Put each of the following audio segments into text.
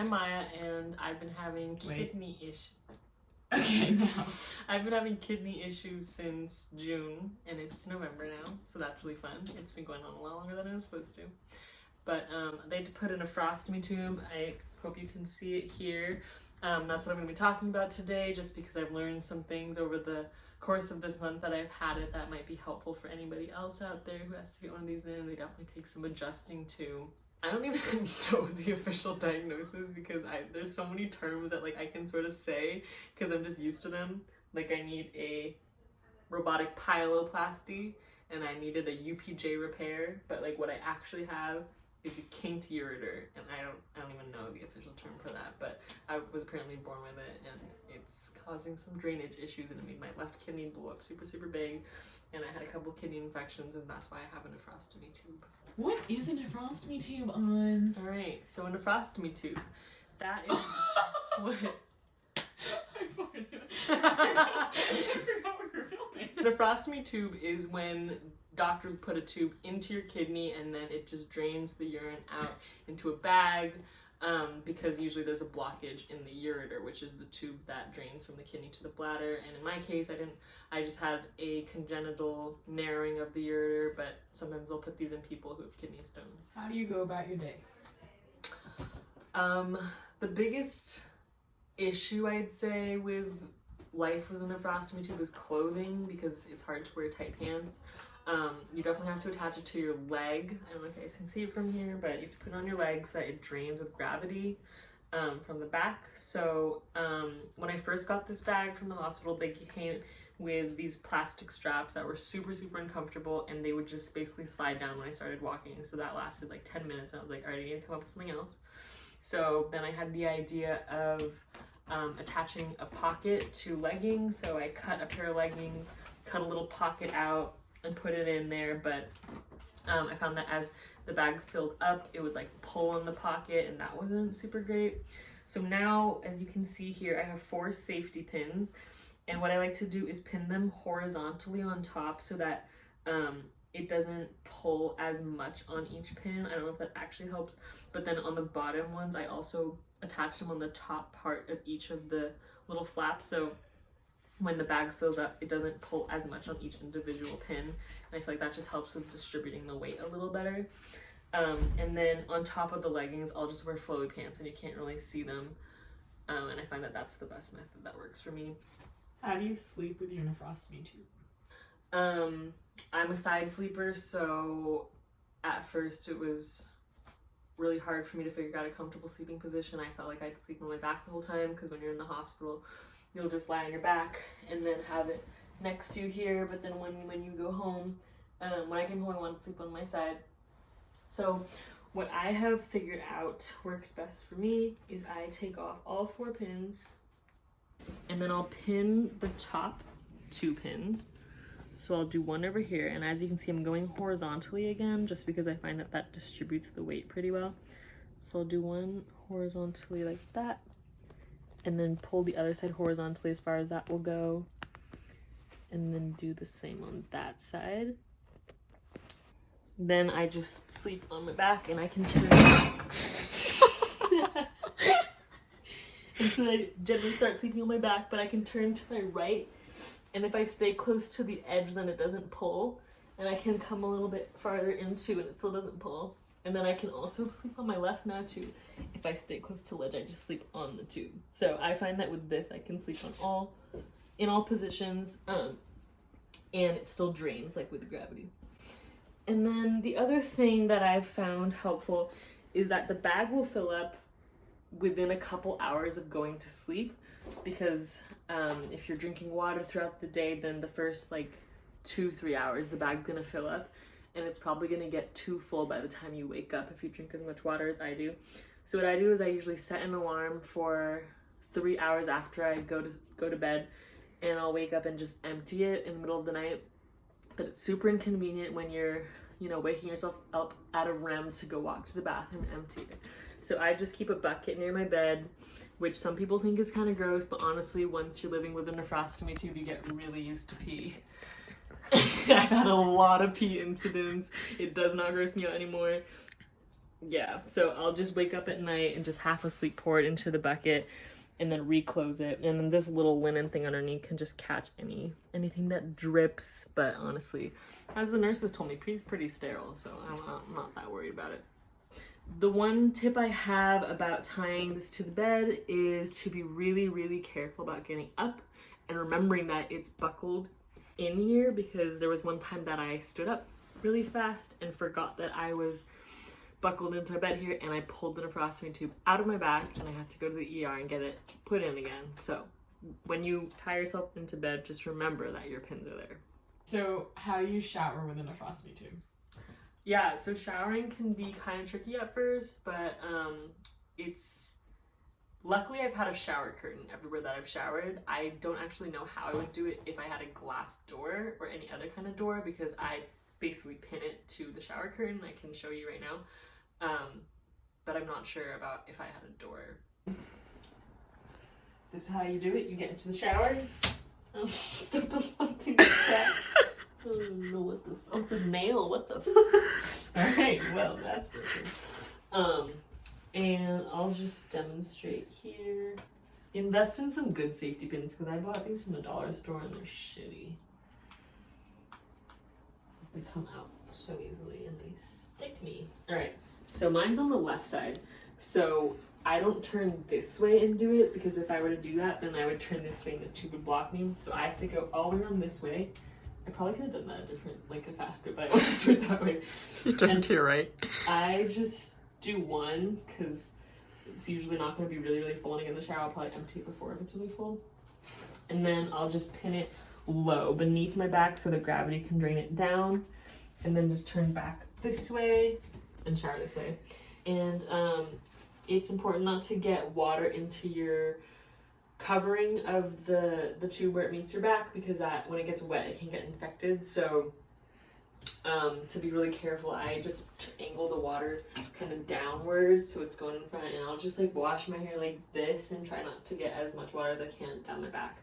I'm Maya, and I've been having kidney issues. Okay, now. I've been having kidney issues since June, and it's November now, so that's really fun. It's been going on a lot longer than it was supposed to. But they had to put in a nephrostomy tube. I hope you can see it here. That's what I'm going to be talking about today, just because I've learned some things over the course of this month that I've had it that might be helpful for anybody else out there who has to get one of these in. They definitely take some adjusting to. I don't even know the official diagnosis because there's so many terms that like I can sort of say because I'm just used to them. Like I need a robotic pyeloplasty and I needed a UPJ repair, but like what I actually have is a kinked ureter, and I don't even know the official term for that, but I was apparently born with it and it's causing some drainage issues, and it made my left kidney blow up super big, and I had a couple kidney infections, and that's why I have a nephrostomy tube. What is a nephrostomy tube, Ons? Alright, so a nephrostomy tube, that is what? I forgot we were filming. The nephrostomy tube is when doctors put a tube into your kidney and then it just drains the urine out into a bag, because usually there's a blockage in the ureter, which is the tube that drains from the kidney to the bladder. And in my case, I just had a congenital narrowing of the ureter, but sometimes they'll put these in people who have kidney stones. How do you go about your day? The biggest issue I'd say with life with a nephrostomy tube is clothing, because it's hard to wear tight pants. You definitely have to attach it to your leg. I don't know if you guys can see it from here, but you have to put it on your leg so that it drains with gravity from the back. So when I first got this bag from the hospital, they came with these plastic straps that were super uncomfortable, and they would just basically slide down when I started walking. So that lasted like 10 minutes, and I was like, all right, I need to come up with something else. So then I had the idea of attaching a pocket to leggings. So I cut a pair of leggings, cut a little pocket out, and put it in there, but I found that as the bag filled up, it would like pull on the pocket, and that wasn't super great. So now, as you can see here, I have 4 safety pins, and what I like to do is pin them horizontally on top so that it doesn't pull as much on each pin. I don't know if that actually helps, but then on the bottom ones, I also attach them on the top part of each of the little flaps, so when the bag fills up, it doesn't pull as much on each individual pin, and I feel like that just helps with distributing the weight a little better. And then on top of the leggings, I'll just wear flowy pants and you can't really see them, and I find that that's the best method that works for me. How do you sleep with your nephrostomy tube? I'm a side sleeper, so at first it was really hard for me to figure out a comfortable sleeping position. I felt like I'd sleep on my back the whole time, because when you're in the hospital, you'll just lie on your back and then have it next to you here. But then when you go home, when I came home, I wanted to sleep on my side. So what I have figured out works best for me is I take off all 4 pins, and then I'll pin the top 2 pins. So I'll do one over here, and as you can see, I'm going horizontally again, just because I find that that distributes the weight pretty well. So I'll do one horizontally like that, and then pull the other side horizontally as far as that will go, and then do the same on that side. Then I just sleep on my back, and I can turn and so I generally start sleeping on my back, but I can turn to my right, and if I stay close to the edge, then it doesn't pull, and I can come a little bit farther into it, it still doesn't pull. And then I can also sleep on my left now too. If I stay close to the ledge, I just sleep on the tube. So I find that with this, I can sleep in all positions, and it still drains like with gravity. And then the other thing that I've found helpful is that the bag will fill up within a couple hours of going to sleep, because if you're drinking water throughout the day, then the first like 2-3 hours, the bag's gonna fill up, and it's probably gonna get too full by the time you wake up if you drink as much water as I do. So what I do is I usually set an alarm for 3 hours after I go to bed, and I'll wake up and just empty it in the middle of the night. But it's super inconvenient when you're, waking yourself up out of REM to go walk to the bathroom and empty it. So I just keep a bucket near my bed, which some people think is kind of gross, but honestly, once you're living with a nephrostomy tube, you get really used to pee. I've had a lot of pee incidents. It does not gross me out anymore. Yeah, so I'll just wake up at night and just half asleep pour it into the bucket and then reclose it. And then this little linen thing underneath can just catch anything that drips. But honestly, as the nurses told me, it's pretty sterile, so I'm not that worried about it. The one tip I have about tying this to the bed is to be really, really careful about getting up and remembering that it's buckled in here, because there was one time that I stood up really fast and forgot that I was buckled into my bed here, and I pulled the nephrostomy tube out of my back and I had to go to the ER and get it put in again. So when you tie yourself into bed, just remember that your pins are there. So how do you shower with a nephrostomy tube? Yeah, so showering can be kind of tricky at first, but luckily I've had a shower curtain everywhere that I've showered. I don't actually know how I would do it if I had a glass door or any other kind of door, because I basically pin it to the shower curtain. I can show you right now. But I'm not sure about if I had a door. This is how you do it. You get into the shower. Oh, stepped on something like that. I don't know what the oh, it's a nail. What the Alright, well, that's working. And I'll just demonstrate here. Invest in some good safety pins, because I bought these from the dollar store and they're shitty. They come out so easily and they stick me. Alright, so mine's on the left side. So I don't turn this way and do it, because if I were to do that, then I would turn this way and the tube would block me. So I have to go all the way around this way. I probably could have done that a different, like a faster, but I want to do it that way. You turned to your right. I just do one, because it's usually not going to be really, really full. And I get in the shower, I'll probably empty it before if it's really full. And then I'll just pin it low beneath my back so that gravity can drain it down. And then just turn back this way and shower this way. And it's important not to get water into your covering of the tube where it meets your back, because that when it gets wet it can get infected. So to be really careful, I just angle the water kind of downwards so it's going in front, and I'll just like wash my hair like this and try not to get as much water as I can down my back,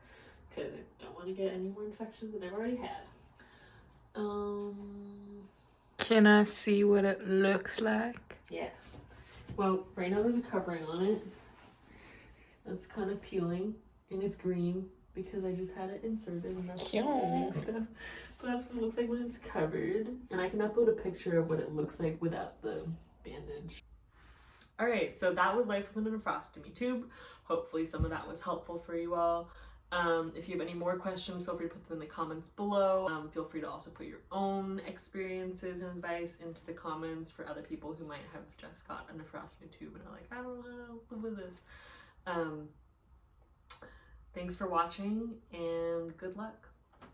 because I don't want to get any more infections than I've already had. Can I see what it looks like? Yeah. Well, right now there's a covering on it. That's kind of peeling, and it's green because I just had it inserted and that's and stuff. But that's what it looks like when it's covered. And I can upload a picture of what it looks like without the bandage. Alright, so that was life with a nephrostomy tube. Hopefully some of that was helpful for you all. If you have any more questions, feel free to put them in the comments below. Feel free to also put your own experiences and advice into the comments for other people who might have just got a nephrostomy tube and are like, I don't know how to live with this. Thanks for watching and good luck.